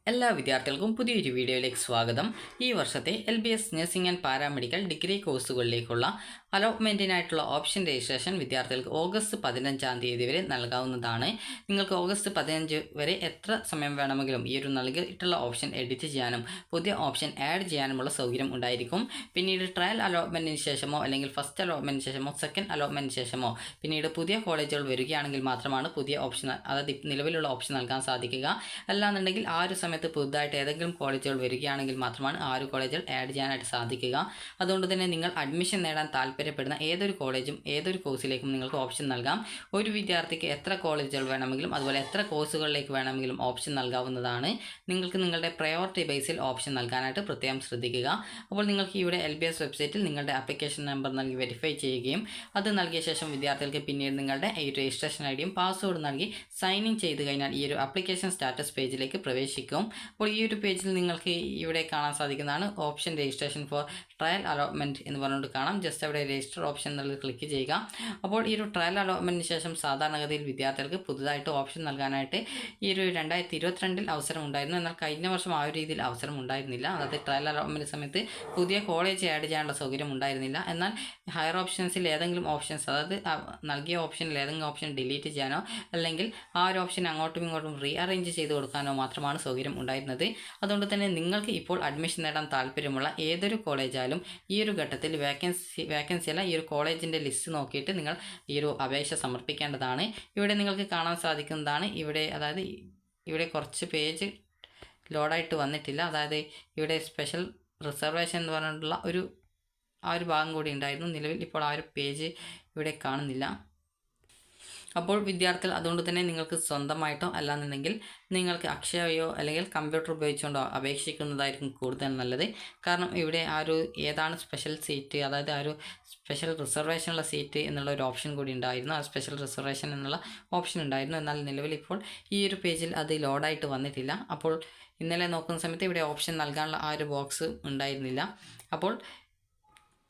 എല്ലാ വിദ്യാർത്ഥികൾക്കും പുതിയൊരു വീഡിയോയിലേക്ക് സ്വാഗതം. ഈ വർഷത്തെ LBS nursing and paramedical degree കോഴ്സുകളിലേക്കുള്ള അലോട്ട്മെൻറ്റിനായിട്ടുള്ള ഓപ്ഷൻ രജിസ്ട്രേഷൻ വിദ്യാർത്ഥികൾക്ക് ഓഗസ്റ്റ് 15-ാം തീയതി വരെ നൽകാവുന്നതാണ്. നിങ്ങൾക്ക് ഓഗസ്റ്റ് 15 വരെ എത്ര സമയം വേണമെങ്കിലും ഈ ഒരു നൽകിയിട്ടുള്ള ഓപ്ഷൻ എഡിറ്റ് ചെയ്യാനും പുതിയ ഓപ്ഷൻ ആഡ് ചെയ്യാനുമുള്ള സൗകര്യം ഉണ്ടായിരിക്കും. പിന്നീട് ട്രയൽ അലോട്ട്മെൻറ്റിന് ശേഷമോ അല്ലെങ്കിൽ ഫസ്റ്റ് അലോട്ട്മെൻറ്റിന് ശേഷമോ സെക്കൻഡ് അലോട്ട്മെൻറ്റിന് ശേഷമോ പിന്നീട് പുതിയ കോളേജുകൾ വരികയാണെങ്കിൽ മാത്രമാണ് പുതിയ ഓപ്ഷൻ, അതായത് നിലവിലുള്ള ഓപ്ഷൻ നൽകാൻ സാധിക്കുക. അല്ലാന്നുണ്ടെങ്കിൽ ആ ഒരു സമയത്ത് പുതുതായിട്ട് ഏതെങ്കിലും കോളേജുകൾ വരികയാണെങ്കിൽ മാത്രമാണ് ആ ഒരു കോളേജുകൾ ആഡ് ചെയ്യാനായിട്ട് സാധിക്കുക. അതുകൊണ്ട് തന്നെ നിങ്ങൾ അഡ്മിഷൻ നേടാൻ താല്പര്യപ്പെടുന്ന ഏതൊരു കോളേജും ഏതൊരു കോഴ്സിലേക്കും നിങ്ങൾക്ക് ഓപ്ഷൻ നൽകാം. ഒരു വിദ്യാർത്ഥിക്ക് എത്ര കോളേജുകൾ വേണമെങ്കിലും അതുപോലെ എത്ര കോഴ്സുകളിലേക്ക് വേണമെങ്കിലും ഓപ്ഷൻ നൽകാവുന്നതാണ്. നിങ്ങൾക്ക് നിങ്ങളുടെ പ്രയോറിറ്റി ബേസിൽ ഓപ്ഷൻ നൽകാനായിട്ട് പ്രത്യേകം ശ്രദ്ധിക്കുക. അപ്പോൾ നിങ്ങൾക്ക് ഇവിടെ LBS വെബ്സൈറ്റിൽ നിങ്ങളുടെ ആപ്ലിക്കേഷൻ നമ്പർ നൽകി വെരിഫൈ ചെയ്യുകയും അത് നൽകിയ ശേഷം വിദ്യാർത്ഥികൾക്ക് പിന്നീട് നിങ്ങളുടെ ഈ രജിസ്ട്രേഷൻ ഐഡിയും പാസ്വേഡ് നൽകി സൈൻ ഇൻ ചെയ്ത് കഴിഞ്ഞാൽ ഈ ഒരു ആപ്ലിക്കേഷൻ സ്റ്റാറ്റസ് പേജിലേക്ക് പ്രവേശിക്കും. അപ്പോൾ ഈ ഒരു പേജിൽ നിങ്ങൾക്ക് ഇവിടെ കാണാൻ സാധിക്കുന്നതാണ് option registration four trial allotment എന്ന് പറഞ്ഞുകൊണ്ട് കാണാം. ജസ്റ്റ് അവിടെ രജിസ്റ്റർ ഓപ്ഷൻ എന്നുള്ളത് ക്ലിക്ക് ചെയ്യുക. അപ്പോൾ ഈ ഒരു ട്രയൽ അലോട്ട്മെൻറ്റിന് ശേഷം സാധാരണഗതിയിൽ വിദ്യാർത്ഥികൾക്ക് പുതുതായിട്ട് ഓപ്ഷൻ നൽകാനായിട്ട് ഈ ഒരു 2022 അവസരം ഉണ്ടായിരുന്നു. എന്നാൽ കഴിഞ്ഞ വർഷം ആ ഒരു രീതിയിൽ അവസരം ഉണ്ടായിരുന്നില്ല. അതായത് ട്രയൽ അലോട്ട്മെൻറ്റ് സമയത്ത് പുതിയ കോളേജ് ആഡ് ചെയ്യാനുള്ള സൗകര്യം ഉണ്ടായിരുന്നില്ല. എന്നാൽ ഹയർ ഓപ്ഷൻസിൽ ഏതെങ്കിലും ഓപ്ഷൻസ്, അതായത് നൽകിയ ഓപ്ഷനിൽ ഏതെങ്കിലും ഓപ്ഷൻ ഡിലീറ്റ് ചെയ്യാനോ അല്ലെങ്കിൽ ആ ഒരു ഓപ്ഷൻ അങ്ങോട്ടും ഇങ്ങോട്ടും റീഅറേഞ്ച് ചെയ്ത് കൊടുക്കാനോ മാത്രമാണ് സൗകര്യം ഉണ്ടായിരുന്നത്. അതുകൊണ്ട് തന്നെ നിങ്ങൾക്ക് ഇപ്പോൾ അഡ്മിഷൻ നേടാൻ താല്പര്യമുള്ള ഏതൊരു കോളേജായാലും ഈ ഒരു ഘട്ടത്തിൽ വേക്കൻസി അല്ല, ഈ ഒരു കോളേജിൻ്റെ ലിസ്റ്റ് നോക്കിയിട്ട് നിങ്ങൾ ഈ ഒരു അപേക്ഷ സമർപ്പിക്കേണ്ടതാണ്. ഇവിടെ നിങ്ങൾക്ക് കാണാൻ സാധിക്കുന്നതാണ് അതായത് ഇവിടെ കുറച്ച് പേജ് ലോഡായിട്ട് വന്നിട്ടില്ല. അതായത് ഇവിടെ സ്പെഷ്യൽ റിസർവേഷൻ എന്ന് പറഞ്ഞിട്ടുള്ള ആ ഒരു ഭാഗം കൂടി ഉണ്ടായിരുന്നു. നിലവിൽ ഇപ്പോൾ ആ ഒരു പേജ് ഇവിടെ കാണുന്നില്ല. അപ്പോൾ വിദ്യാർത്ഥികൾ അതുകൊണ്ട് തന്നെ നിങ്ങൾക്ക് സ്വന്തമായിട്ടോ അല്ലാന്നുണ്ടെങ്കിൽ നിങ്ങൾക്ക് അക്ഷയയോ അല്ലെങ്കിൽ കമ്പ്യൂട്ടർ ഉപയോഗിച്ചുകൊണ്ടോ അപേക്ഷിക്കുന്നതായിരിക്കും കൂടുതൽ നല്ലത്. കാരണം ഇവിടെ ആ ഒരു ഏതാണ് സ്പെഷ്യൽ സീറ്റ്, അതായത് ആ ഒരു സ്പെഷ്യൽ റിസർവേഷനുള്ള സീറ്റ് എന്നുള്ള ഒരു ഓപ്ഷൻ കൂടി ഉണ്ടായിരുന്നു. ആ സ്പെഷ്യൽ റിസർവേഷൻ എന്നുള്ള ഓപ്ഷൻ ഉണ്ടായിരുന്നു. എന്നാൽ നിലവിൽ ഇപ്പോൾ ഈ ഒരു പേജിൽ അത് ലോഡായിട്ട് വന്നിട്ടില്ല. അപ്പോൾ ഇന്നലെ നോക്കുന്ന സമയത്ത് ഇവിടെ ഓപ്ഷൻ നൽകാനുള്ള ആ ഒരു ബോക്സ് ഉണ്ടായിരുന്നില്ല. അപ്പോൾ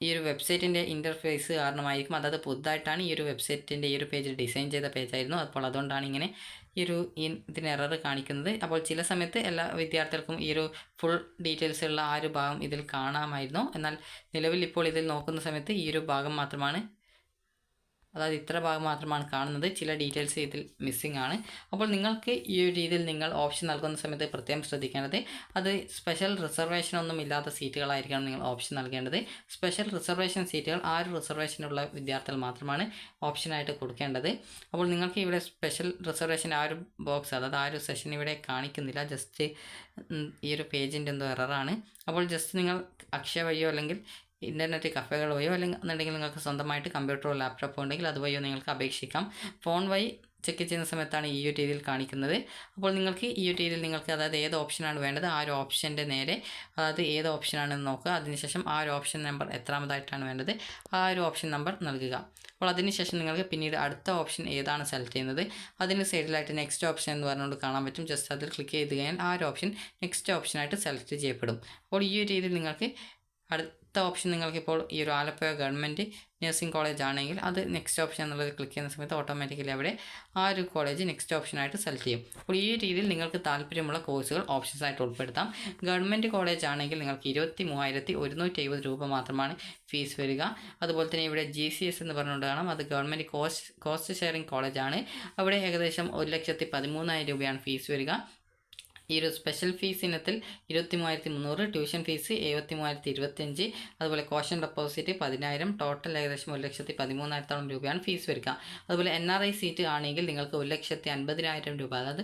ഈ ഒരു വെബ്സൈറ്റിൻ്റെ ഇൻ്റർഫേസ് കാരണമായിരിക്കും, അതായത് പുതുതായിട്ടാണ് ഈ ഒരു വെബ്സൈറ്റിൻ്റെ ഈ ഒരു പേജ് ഡിസൈൻ ചെയ്ത പേജായിരുന്നു. അപ്പോൾ അതുകൊണ്ടാണ് ഇങ്ങനെ ഇതിന് എറർ കാണിക്കുന്നത്. അപ്പോൾ ചില സമയത്ത് എല്ലാ വിദ്യാർത്ഥികൾക്കും ഈ ഒരു ഫുൾ ഡീറ്റെയിൽസ് ഉള്ള ആ ഒരു ഭാഗം ഇതിൽ കാണാമായിരുന്നു. എന്നാൽ നിലവിൽ ഇപ്പോൾ ഇതിൽ നോക്കുന്ന സമയത്ത് ഈ ഒരു ഭാഗം മാത്രമാണ്, അതായത് ഇത്ര ഭാഗം മാത്രമാണ് കാണുന്നത്. ചില ഡീറ്റെയിൽസ് ഇതിൽ മിസ്സിംഗ് ആണ്. അപ്പോൾ നിങ്ങൾക്ക് ഈ ഒരു രീതിയിൽ നിങ്ങൾ ഓപ്ഷൻ നൽകുന്ന സമയത്ത് പ്രത്യേകം ശ്രദ്ധിക്കേണ്ടത് അത് സ്പെഷ്യൽ റിസർവേഷൻ ഒന്നും ഇല്ലാത്ത സീറ്റുകളായിരിക്കണം നിങ്ങൾ ഓപ്ഷൻ നൽകേണ്ടത്. സ്പെഷ്യൽ റിസർവേഷൻ സീറ്റുകൾ ആ ഒരു റിസർവേഷനുള്ള വിദ്യാർത്ഥികൾ മാത്രമാണ് ഓപ്ഷനായിട്ട് കൊടുക്കേണ്ടത്. അപ്പോൾ നിങ്ങൾക്ക് ഇവിടെ സ്പെഷ്യൽ റിസർവേഷൻ ആ ഒരു ബോക്സ്, അതായത് ആ ഒരു സെഷൻ ഇവിടെ കാണിക്കുന്നില്ല. ജസ്റ്റ് ഈ ഒരു പേജിൻ്റെ എന്തോ എററാണ്. അപ്പോൾ ജസ്റ്റ് നിങ്ങൾ അക്ഷയ വഴിയോ അല്ലെങ്കിൽ ഇൻ്റർനെറ്റ് കഫേകൾ വഴിയോ അല്ലെങ്കിൽ നിങ്ങൾക്ക് സ്വന്തമായിട്ട് കമ്പ്യൂട്ടറോ ലാപ്ടോപ്പോ ഉണ്ടെങ്കിൽ അതുവഴിയോ നിങ്ങൾക്ക് അപേക്ഷിക്കാം. ഫോൺ വഴി ചെക്ക് ചെയ്യുന്ന സമയത്താണ് ഈ ഒരു രീതിയിൽ കാണിക്കുന്നത്. അപ്പോൾ നിങ്ങൾക്ക് ഈ ഒരു രീതിയിൽ നിങ്ങൾക്ക് അതായത് ഏത് ഓപ്ഷനാണ് വേണ്ടത് ആ ഒരു ഓപ്ഷൻ്റെ നേരെ, അതായത് ഏത് ഓപ്ഷനാണെന്ന് നോക്കുക. അതിനുശേഷം ആ ഒരു ഓപ്ഷൻ നമ്പർ എത്രാമതായിട്ടാണ് വേണ്ടത് ആ ഒരു ഓപ്ഷൻ നമ്പർ നൽകുക. അപ്പോൾ അതിനുശേഷം നിങ്ങൾക്ക് പിന്നീട് അടുത്ത ഓപ്ഷൻ ഏതാണ് സെലക്ട് ചെയ്യുന്നത് അതിന് സൈഡിലായിട്ട് നെക്സ്റ്റ് ഓപ്ഷൻ എന്ന് പറഞ്ഞുകൊണ്ട് കാണാൻ പറ്റും. ജസ്റ്റ് അതിൽ ക്ലിക്ക് ചെയ്ത് കഴിഞ്ഞാൽ ആ ഒരു ഓപ്ഷൻ നെക്സ്റ്റ് ഓപ്ഷനായിട്ട് സെലക്ട് ചെയ്യപ്പെടും. അപ്പോൾ ഈ ഒരു രീതിയിൽ നിങ്ങൾക്ക് അടുത്ത ഓപ്ഷൻ നിങ്ങൾക്കിപ്പോൾ ഈ ഒരു ആലപ്പുഴ ഗവൺമെൻറ് നഴ്സിംഗ് കോളേജ് ആണെങ്കിൽ അത് നെക്സ്റ്റ് ഓപ്ഷൻ എന്നുള്ളത് ക്ലിക്ക് ചെയ്യുന്ന സമയത്ത് ഓട്ടോമാറ്റിക്കലി അവിടെ ആ ഒരു കോളേജ് നെക്സ്റ്റ് ഓപ്ഷനായിട്ട് സെലക്ട് ചെയ്യും. അപ്പോൾ ഈ രീതിയിൽ നിങ്ങൾക്ക് താല്പര്യമുള്ള കോഴ്സുകൾ ഓപ്ഷൻസ് ആയിട്ട് ഉൾപ്പെടുത്താം. ഗവൺമെൻറ് കോളേജ് ആണെങ്കിൽ നിങ്ങൾക്ക് 23,170 രൂപ മാത്രമാണ് ഫീസ് വരിക. അതുപോലെ തന്നെ ഇവിടെ GCS എന്ന് പറഞ്ഞുകൊണ്ട് കാണാം, അത് ഗവൺമെൻറ് കോസ്റ്റ് ഷെയറിംഗ് കോളേജാണ്. അവിടെ ഏകദേശം 1,13,000 രൂപയാണ് ഫീസ് വരിക. ഈ ഒരു സ്പെഷ്യൽ ഫീസ് ഇനത്തിൽ 23,300, ട്യൂഷൻ ഫീസ് 73,025, അതുപോലെ കോഷൻ ഡെപ്പോസിറ്റ് 10,000, ടോട്ടൽ ഏകദേശം 1,13,000 രൂപയാണ് ഫീസ് വരിക. അതുപോലെ NRI സീറ്റ് ആണെങ്കിൽ നിങ്ങൾക്ക് 1,50,000 രൂപ, അതായത്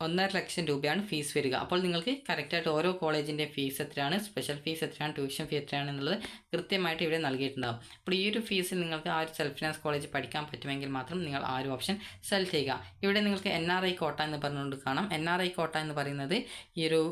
1.5 ലക്ഷം രൂപയാണ് ഫീസ് വരിക. അപ്പോൾ നിങ്ങൾക്ക് കറക്റ്റായിട്ട് ഓരോ കോളേജിൻ്റെ ഫീസ് എത്രയാണ്, സ്പെഷ്യൽ ഫീസ് എത്രയാണ്, ട്യൂഷൻ ഫീ എത്രയാണ് എന്നുള്ളത് കൃത്യമായിട്ട് ഇവിടെ നൽകിയിട്ടുണ്ടാകും. അപ്പോൾ ഈ ഒരു ഫീസിൽ നിങ്ങൾക്ക് ആ ഒരു സെൽഫ് ഫിനാൻസ് കോളേജ് പഠിക്കാൻ പറ്റുമെങ്കിൽ മാത്രം നിങ്ങൾ ആ ഒരു ഓപ്ഷൻ സെലക്ട് ചെയ്യുക. ഇവിടെ നിങ്ങൾക്ക് NRI കോട്ട എന്ന് പറഞ്ഞുകൊണ്ട് കാണാം. NRI കോട്ട എന്ന് പറയുന്നത് ഈ ഒരു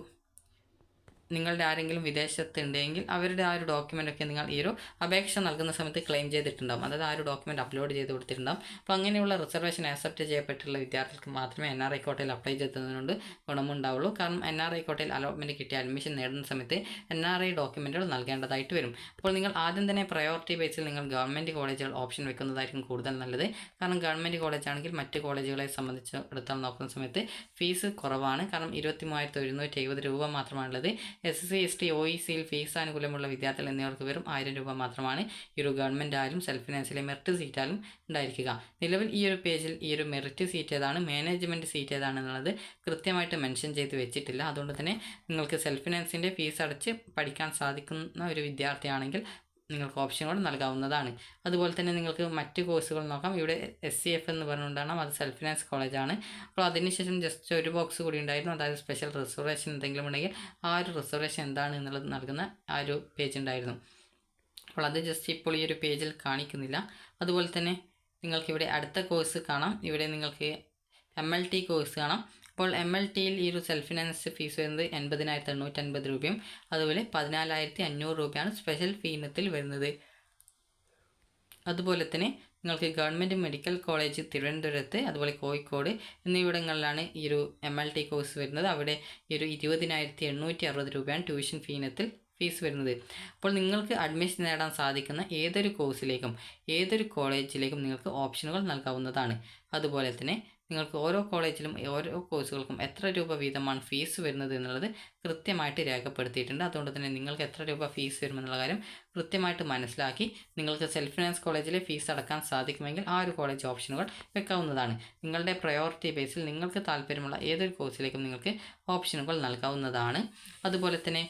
നിങ്ങളുടെ ആരെങ്കിലും വിദേശത്തുണ്ടെങ്കിൽ അവരുടെ ആ ഒരു ഡോക്യുമെൻ്റൊക്കെ നിങ്ങൾ ഈ ഒരു അപേക്ഷ നൽകുന്ന സമയത്ത് ക്ലെയിം ചെയ്തിട്ടുണ്ടാകും. അതായത് ആ ഒരു ഡോക്യുമെൻ്റ് അപ്ലോഡ് ചെയ്ത് കൊടുത്തിട്ടുണ്ടാകും. അപ്പോൾ അങ്ങനെയുള്ള റിസർവേഷൻ ആക്സെപ്റ്റ് ചെയ്യപ്പെട്ടുള്ള വിദ്യാർത്ഥികൾക്ക് മാത്രമേ NRI കോട്ടയിൽ അപ്ലൈ ചെയ്തതുകൊണ്ട് ഗുണമുണ്ടാവുള്ളൂ. കാരണം NRI കോട്ടയിൽ അലോട്ട്മെൻറ്റ് കിട്ടി അഡ്മിഷൻ നേടുന്ന സമയത്ത് NRI ഡോക്യുമെൻറ്റുകൾ നൽകേണ്ടതായിട്ട് വരും. അപ്പോൾ നിങ്ങൾ ആദ്യം തന്നെ പ്രയോറിറ്റി ബേസിൽ നിങ്ങൾ ഗവൺമെൻറ് കോളേജുകൾ ഓപ്ഷൻ വെക്കുന്നതായിരിക്കും കൂടുതൽ നല്ലത്. കാരണം ഗവൺമെൻറ് കോളേജ് ആണെങ്കിൽ മറ്റ് കോളേജുകളെ സംബന്ധിച്ചിടത്തോളം നോക്കുന്ന സമയത്ത് ഫീസ് കുറവാണ്. കാരണം 23,170 രൂപ മാത്രമാണുള്ളത്. SC ST OECയിൽ ഫീസ് ആനുകൂല്യമുള്ള വിദ്യാർത്ഥികൾ എന്നിവർക്ക് വെറും 1000 രൂപ മാത്രമാണ് ഈ ഒരു ഗവൺമെൻറ് ആയാലും സെൽഫ് ഫിനാൻസിലെ മെറിറ്റ് സീറ്റാലും ഉണ്ടായിരിക്കുക. നിലവിൽ ഈ ഒരു പേജിൽ ഈ ഒരു മെറിറ്റ് സീറ്റ് ഏതാണ്, മാനേജ്മെൻറ്റ് സീറ്റ് ഏതാണെന്നുള്ളത് കൃത്യമായിട്ട് മെൻഷൻ ചെയ്ത് വെച്ചിട്ടില്ല. അതുകൊണ്ട് തന്നെ നിങ്ങൾക്ക് സെൽഫ് ഫിനാൻസിൻ്റെ ഫീസ് അടച്ച് പഠിക്കാൻ സാധിക്കുന്ന ഒരു വിദ്യാർത്ഥിയാണെങ്കിൽ നിങ്ങൾക്ക് ഓപ്ഷനുകൾ നൽകാവുന്നതാണ്. അതുപോലെ തന്നെ നിങ്ങൾക്ക് മറ്റ് കോഴ്സുകൾ നോക്കാം. ഇവിടെ SCF എന്ന് പറഞ്ഞുകൊണ്ടാണ്, അത് സെൽഫ് ഫിനാൻസ് കോളേജാണ്. അപ്പോൾ അതിനുശേഷം ജസ്റ്റ് ഒരു ബോക്സ് കൂടി ഉണ്ടായിരുന്നു, അതായത് സ്പെഷ്യൽ റിസർവേഷൻ എന്തെങ്കിലും ഉണ്ടെങ്കിൽ ആ ഒരു റിസർവേഷൻ എന്താണ് എന്നുള്ളത് നൽകുന്ന ആ ഒരു പേജ് ഉണ്ടായിരുന്നു. അപ്പോൾ അത് ജസ്റ്റ് ഇപ്പോൾ ഈ ഒരു പേജിൽ കാണിക്കുന്നില്ല. അതുപോലെ തന്നെ നിങ്ങൾക്കിവിടെ അടുത്ത കോഴ്സ് കാണാം. ഇവിടെ നിങ്ങൾക്ക് MLT കോഴ്സ് കാണാം. അപ്പോൾ MLTയിൽ ഈ ഒരു സെൽഫ് ഫിനാൻസ് ഫീസ് വരുന്നത് 80,850 രൂപയും അതുപോലെ 14,500 രൂപയാണ് സ്പെഷ്യൽ ഫീ ഇനത്തിൽ വരുന്നത്. അതുപോലെ തന്നെ നിങ്ങൾക്ക് ഗവൺമെൻറ് മെഡിക്കൽ കോളേജ് തിരുവനന്തപുരത്ത് അതുപോലെ കോഴിക്കോട് എന്നിവിടങ്ങളിലാണ് ഈ ഒരു MLT കോഴ്സ് വരുന്നത്. അവിടെ ഈ ഒരു 20,860 രൂപയാണ് ട്യൂഷൻ ഫീ ഇനത്തിൽ ഫീസ് വരുന്നത്. അപ്പോൾ നിങ്ങൾക്ക് അഡ്മിഷൻ നേടാൻ സാധിക്കുന്ന ഏതൊരു കോഴ്സിലേക്കും ഏതൊരു കോളേജിലേക്കും നിങ്ങൾക്ക് ഓപ്ഷനുകൾ നൽകാവുന്നതാണ്. അതുപോലെ തന്നെ നിങ്ങൾക്ക് ഓരോ കോളേജിലും ഓരോ കോഴ്സുകൾക്കും എത്ര രൂപ വീതമാണ് ഫീസ് വരുന്നത് എന്നുള്ളത് കൃത്യമായിട്ട് രേഖപ്പെടുത്തിയിട്ടുണ്ട്. അതുകൊണ്ട് തന്നെ നിങ്ങൾക്ക് എത്ര രൂപ ഫീസ് വരുമെന്നുള്ള കാര്യം കൃത്യമായിട്ട് മനസ്സിലാക്കി നിങ്ങൾക്ക് സെൽഫ് ഫിനാൻസ് കോളേജിലെ ഫീസ് അടക്കാൻ സാധിക്കുമെങ്കിൽ ആ ഒരു കോളേജ് ഓപ്ഷനുകൾ വെക്കാവുന്നതാണ്. നിങ്ങളുടെ പ്രയോറിറ്റി ബേസിൽ നിങ്ങൾക്ക് താല്പര്യമുള്ള ഏതൊരു കോഴ്സിലേക്കും നിങ്ങൾക്ക് ഓപ്ഷനുകൾ നൽകാവുന്നതാണ്. അതുപോലെ തന്നെ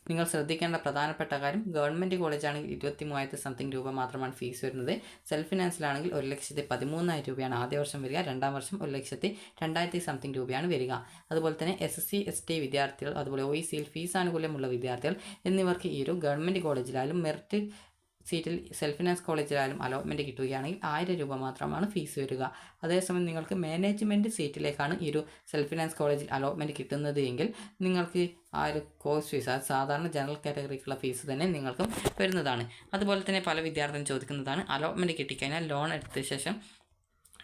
നിങ്ങൾ ശ്രദ്ധിക്കേണ്ട പ്രധാനപ്പെട്ട കാര്യം, ഗവൺമെൻറ് കോളേജാണെങ്കിൽ 23,000 സംതിങ് രൂപ മാത്രമാണ് ഫീസ് വരുന്നത്. സെൽഫ് ഫിനാൻസിലാണെങ്കിൽ 1,13,000 രൂപയാണ് ആദ്യ വർഷം വരിക, രണ്ടാം വർഷം 1,02,000 സംതിങ് രൂപയാണ് വരിക. അതുപോലെ തന്നെ SC ST വിദ്യാർത്ഥികൾ അതുപോലെ OECയിൽ ഫീസ് ആനുകൂല്യമുള്ള വിദ്യാർത്ഥികൾ എന്നിവർക്ക് ഈ ഒരു ഗവൺമെൻറ് കോളേജിലായാലും മെറിറ്റ് സീറ്റിൽ സെൽഫ് ഫിനാൻസ് കോളേജിലായാലും അലോട്ട്മെൻറ്റ് കിട്ടുകയാണെങ്കിൽ 1000 രൂപ മാത്രമാണ് ഫീസ് വരിക. അതേസമയം നിങ്ങൾക്ക് മാനേജ്മെൻറ്റ് സീറ്റിലേക്കാണ് ഈ ഒരു സെൽഫ് ഫിനാൻസ് കോളേജിൽ അലോട്ട്മെൻറ്റ് കിട്ടുന്നത് എങ്കിൽ നിങ്ങൾക്ക് ആ ഒരു കോഴ്സ് ഫീസ്, അത് സാധാരണ ജനറൽ കാറ്റഗറിക്കുള്ള ഫീസ് തന്നെ നിങ്ങൾക്കും വരുന്നതാണ്. അതുപോലെ തന്നെ പല വിദ്യാർത്ഥികളും ചോദിക്കുന്നതാണ്, അലോട്ട്മെൻറ്റ് കിട്ടിക്കഴിഞ്ഞാൽ ലോൺ എടുത്ത ശേഷം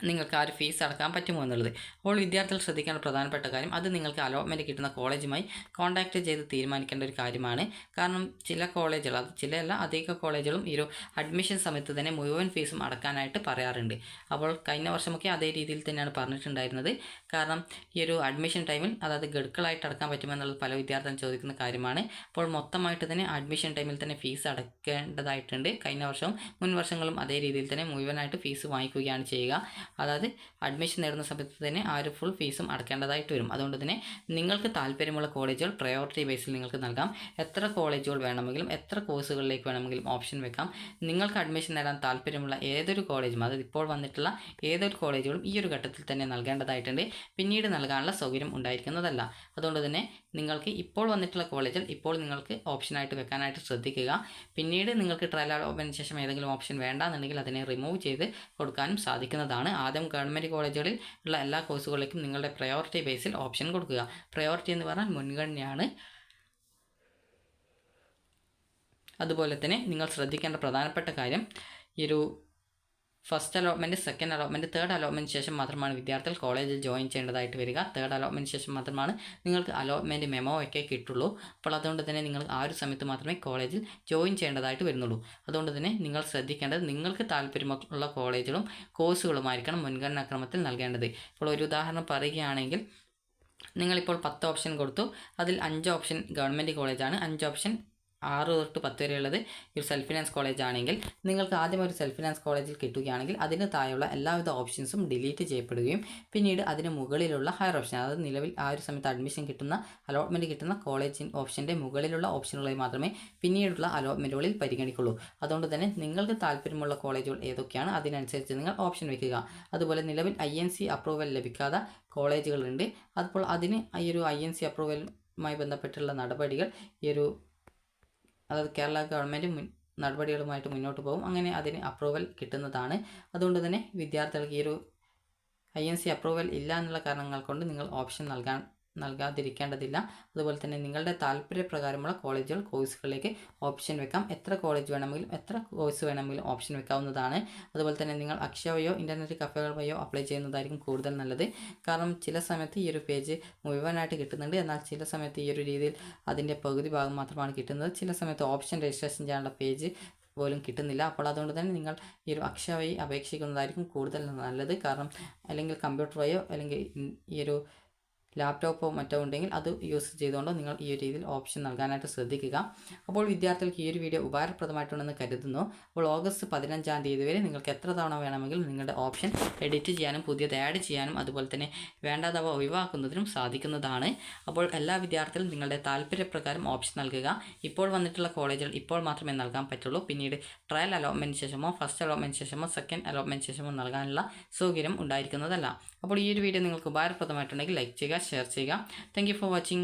നിങ്ങൾക്ക് ആ ഒരു ഫീസ് അടക്കാൻ പറ്റുമോ എന്നുള്ളത്. അപ്പോൾ വിദ്യാർത്ഥികൾ ശ്രദ്ധിക്കേണ്ട പ്രധാനപ്പെട്ട കാര്യം, അത് നിങ്ങൾക്ക് അലോട്ട്മെൻറ്റ് കിട്ടുന്ന കോളേജുമായി കോൺടാക്റ്റ് ചെയ്ത് തീരുമാനിക്കേണ്ട ഒരു കാര്യമാണ്. കാരണം ചില കോളേജുകൾ, അത് ചിലയല്ല അധിക കോളേജുകളും ഈ ഒരു അഡ്മിഷൻ സമയത്ത് തന്നെ മുഴുവൻ ഫീസും അടക്കാനായിട്ട് പറയാറുണ്ട്. അപ്പോൾ കഴിഞ്ഞ വർഷമൊക്കെ അതേ രീതിയിൽ തന്നെയാണ് പറഞ്ഞിട്ടുണ്ടായിരുന്നത്. കാരണം ഈ ഒരു അഡ്മിഷൻ ടൈമിൽ അതായത് ഗഡുക്കളായിട്ട് അടക്കാൻ പറ്റുമെന്നുള്ളത് പല വിദ്യാർത്ഥികളും ചോദിക്കുന്ന കാര്യമാണ്. അപ്പോൾ മൊത്തമായിട്ട് തന്നെ അഡ്മിഷൻ ടൈമിൽ തന്നെ ഫീസ് അടക്കേണ്ടതായിട്ടുണ്ട്. കഴിഞ്ഞ വർഷവും മുൻ വർഷങ്ങളും അതേ രീതിയിൽ തന്നെ മുഴുവനായിട്ട് ഫീസ് വാങ്ങിക്കുകയാണ് ചെയ്യുക. അതായത് അഡ്മിഷൻ നേടുന്ന സമയത്ത് തന്നെ ആ ഒരു ഫുൾ ഫീസും അടക്കേണ്ടതായിട്ട് വരും. അതുകൊണ്ട് തന്നെ നിങ്ങൾക്ക് താല്പര്യമുള്ള കോളേജുകൾ പ്രയോറിറ്റി ബേസിൽ നിങ്ങൾക്ക് നൽകാം. എത്ര കോളേജുകൾ വേണമെങ്കിലും എത്ര കോഴ്സുകളിലേക്ക് വേണമെങ്കിലും ഓപ്ഷൻ വെക്കാം. നിങ്ങൾക്ക് അഡ്മിഷൻ നേടാൻ താല്പര്യമുള്ള ഏതൊരു കോളേജും, അതായത് ഇപ്പോൾ വന്നിട്ടുള്ള ഏതൊരു കോളേജുകളും ഈ ഒരു ഘട്ടത്തിൽ തന്നെ നൽകേണ്ടതായിട്ടുണ്ട്. പിന്നീട് നൽകാനുള്ള സൗകര്യം ഉണ്ടായിരിക്കുന്നതല്ല. അതുകൊണ്ട് തന്നെ നിങ്ങൾക്ക് ഇപ്പോൾ വന്നിട്ടുള്ള കോളേജിൽ ഇപ്പോൾ നിങ്ങൾക്ക് ഓപ്ഷനായിട്ട് വെക്കാനായിട്ട് ശ്രദ്ധിക്കുക. പിന്നീട് നിങ്ങൾക്ക് ട്രയൽ അലോട്ട്മെൻറ്റിന് ശേഷം ഏതെങ്കിലും ഓപ്ഷൻ വേണ്ടാന്നുണ്ടെങ്കിൽ അതിനെ റിമൂവ് ചെയ്ത് കൊടുക്കാനും സാധിക്കുന്നതാണ്. ആദ്യം ഗവൺമെൻറ് കോളേജുകളിൽ ഉള്ള എല്ലാ കോഴ്സുകളിലേക്കും നിങ്ങളുടെ പ്രയോറിറ്റി ബേസിൽ ഓപ്ഷൻ കൊടുക്കുക. പ്രയോറിറ്റി എന്ന് പറഞ്ഞാൽ മുൻഗണനയാണ്. അതുപോലെ തന്നെ നിങ്ങൾ ശ്രദ്ധിക്കേണ്ട പ്രധാനപ്പെട്ട കാര്യം, ഈ ഒരു first allotment, second allotment, third allotment ശേഷം മാത്രമാണ് വിദ്യാർത്ഥികൾ കോളേജിൽ ജോയിൻ ചെയ്യേണ്ടതായിട്ട് വരിക. തേർഡ് അലോട്ട്മെൻറ്റ് ശേഷം മാത്രമാണ് നിങ്ങൾക്ക് അലോട്ട്മെൻറ്റ് മെമ്മോ ഒക്കെ കിട്ടുള്ളൂ. അപ്പോൾ അതുകൊണ്ട് തന്നെ നിങ്ങൾ ആ ഒരു സമയത്ത് മാത്രമേ കോളേജിൽ ജോയിൻ ചെയ്യേണ്ടതായിട്ട് വരുന്നുള്ളൂ. അതുകൊണ്ട് തന്നെ നിങ്ങൾ ശ്രദ്ധിക്കേണ്ടത് നിങ്ങൾക്ക് താല്പര്യമുള്ള കോളേജുകളും കോഴ്സുകളുമായിരിക്കണം മുൻഗണനാക്രമത്തിൽ നൽകേണ്ടത്. ഇപ്പോൾ ഒരു ഉദാഹരണം പറയുകയാണെങ്കിൽ, നിങ്ങളിപ്പോൾ 10 ഓപ്ഷൻ കൊടുത്തു, അതിൽ 5 ഓപ്ഷൻ ഗവൺമെൻറ് കോളേജാണ്, 5 ഓപ്ഷൻ 6 തൊട്ട് 10 വരെയുള്ളത് ഒരു സെൽഫ് ഫിനാൻസ് കോളേജ് ആണെങ്കിൽ നിങ്ങൾക്ക് ആദ്യം ഒരു സെൽഫ് ഫിനാൻസ് കോളേജിൽ കിട്ടുകയാണെങ്കിൽ അതിന് താഴെയുള്ള എല്ലാവിധ ഓപ്ഷൻസും ഡിലീറ്റ് ചെയ്യപ്പെടുകയും പിന്നീട് അതിന് മുകളിലുള്ള ഹയർ ഓപ്ഷൻ, അതായത് നിലവിൽ ആ ഒരു സമയത്ത് അഡ്മിഷൻ കിട്ടുന്ന അലോട്ട്മെൻറ്റ് കിട്ടുന്ന കോളേജ് ഓപ്ഷൻ്റെ മുകളിലുള്ള ഓപ്ഷനുകളെ മാത്രമേ പിന്നീടുള്ള അലോട്ട്മെൻറ്റുകളിൽ പരിഗണിക്കുള്ളൂ. അതുകൊണ്ട് തന്നെ നിങ്ങൾക്ക് താല്പര്യമുള്ള കോളേജുകൾ ഏതൊക്കെയാണ് അതിനനുസരിച്ച് നിങ്ങൾ ഓപ്ഷൻ വയ്ക്കുക. അതുപോലെ നിലവിൽ INC അപ്രൂവൽ ലഭിക്കാത്ത കോളേജുകളുണ്ട്. അപ്പോൾ അതിന് ഈ ഒരു INC അപ്രൂവലുമായി ബന്ധപ്പെട്ടുള്ള നടപടികൾ ഈ ഒരു അതായത് കേരള ഗവൺമെൻറ് നടപടികളുമായിട്ട് മുന്നോട്ട് പോകും. അങ്ങനെ അതിന് അപ്രൂവൽ കിട്ടുന്നതാണ്. അതുകൊണ്ട് തന്നെ വിദ്യാർത്ഥികൾക്ക് ഈ ഒരു INC അപ്രൂവൽ ഇല്ല എന്നുള്ള കാരണങ്ങൾ കൊണ്ട് നിങ്ങൾ ഓപ്ഷൻ നൽകാൻ നൽകാതിരിക്കേണ്ടതില്ല. അതുപോലെ തന്നെ നിങ്ങളുടെ താല്പര്യപ്രകാരമുള്ള കോളേജുകൾ കോഴ്സുകളിലേക്ക് ഓപ്ഷൻ വെക്കാം. എത്ര കോളേജ് വേണമെങ്കിലും എത്ര കോഴ്സ് വേണമെങ്കിലും ഓപ്ഷൻ വെക്കാവുന്നതാണ്. അതുപോലെ തന്നെ നിങ്ങൾ അക്ഷയ വഴിയോ ഇൻ്റർനെറ്റ് കഫേകൾ വഴിയോ അപ്ലൈ ചെയ്യുന്നതായിരിക്കും കൂടുതൽ നല്ലത്. കാരണം ചില സമയത്ത് ഈ ഒരു പേജ് മുഴുവനായിട്ട് കിട്ടുന്നുണ്ട്, എന്നാൽ ചില സമയത്ത് ഈ ഒരു രീതിയിൽ അതിൻ്റെ പകുതി ഭാഗം മാത്രമാണ് കിട്ടുന്നത്. ചില സമയത്ത് ഓപ്ഷൻ രജിസ്ട്രേഷൻ ചെയ്യാനുള്ള പേജ് പോലും കിട്ടുന്നില്ല. അപ്പോൾ അതുകൊണ്ട് തന്നെ നിങ്ങൾ ഈ ഒരു അക്ഷയ വഴി അപേക്ഷിക്കുന്നതായിരിക്കും കൂടുതൽ നല്ലത്. കാരണം അല്ലെങ്കിൽ കമ്പ്യൂട്ടർ വഴിയോ അല്ലെങ്കിൽ ഈ ഒരു ലാപ്ടോപ്പോ മറ്റോ ഉണ്ടെങ്കിൽ അത് യൂസ് ചെയ്തുകൊണ്ടോ നിങ്ങൾ ഈ ഒരു രീതിയിൽ ഓപ്ഷൻ നൽകാനായിട്ട് ശ്രദ്ധിക്കുക. അപ്പോൾ വിദ്യാർത്ഥികൾക്ക് ഈ ഒരു വീഡിയോ ഉപകാരപ്രദമായിട്ടുണ്ടെന്ന് കരുതുന്നു. അപ്പോൾ ഓഗസ്റ്റ് 15-ാം തീയതി വരെ നിങ്ങൾക്ക് എത്ര തവണ വേണമെങ്കിലും നിങ്ങളുടെ ഓപ്ഷൻ എഡിറ്റ് ചെയ്യാനും പുതിയത് ആഡ് ചെയ്യാനും അതുപോലെ തന്നെ വേണ്ടാതവ ഒഴിവാക്കുന്നതിനും സാധിക്കുന്നതാണ്. അപ്പോൾ എല്ലാ വിദ്യാർത്ഥികളും നിങ്ങളുടെ താല്പര്യപ്രകാരം ഓപ്ഷൻ നൽകുക. ഇപ്പോൾ വന്നിട്ടുള്ള കോളേജുകൾ ഇപ്പോൾ മാത്രമേ നൽകാൻ പറ്റുള്ളൂ. പിന്നീട് ട്രയൽ അലോട്ട്മെൻറ്റിന് ശേഷമോ ഫസ്റ്റ് അലോട്ട്മെൻറ്റിന് ശേഷമോ സെക്കൻഡ് അലോട്ട്മെൻറ്റിന് ശേഷമോ നൽകാനുള്ള സൗകര്യം ഉണ്ടായിരിക്കുന്നതല്ല. അപ്പോൾ ഈ ഒരു വീഡിയോ നിങ്ങൾക്ക് ഉപകാരപ്രദമായിട്ടുണ്ടെങ്കിൽ ലൈക്ക് ചെയ്യുക, ഷെയർ ചെയ്യുക. Thank you for watching.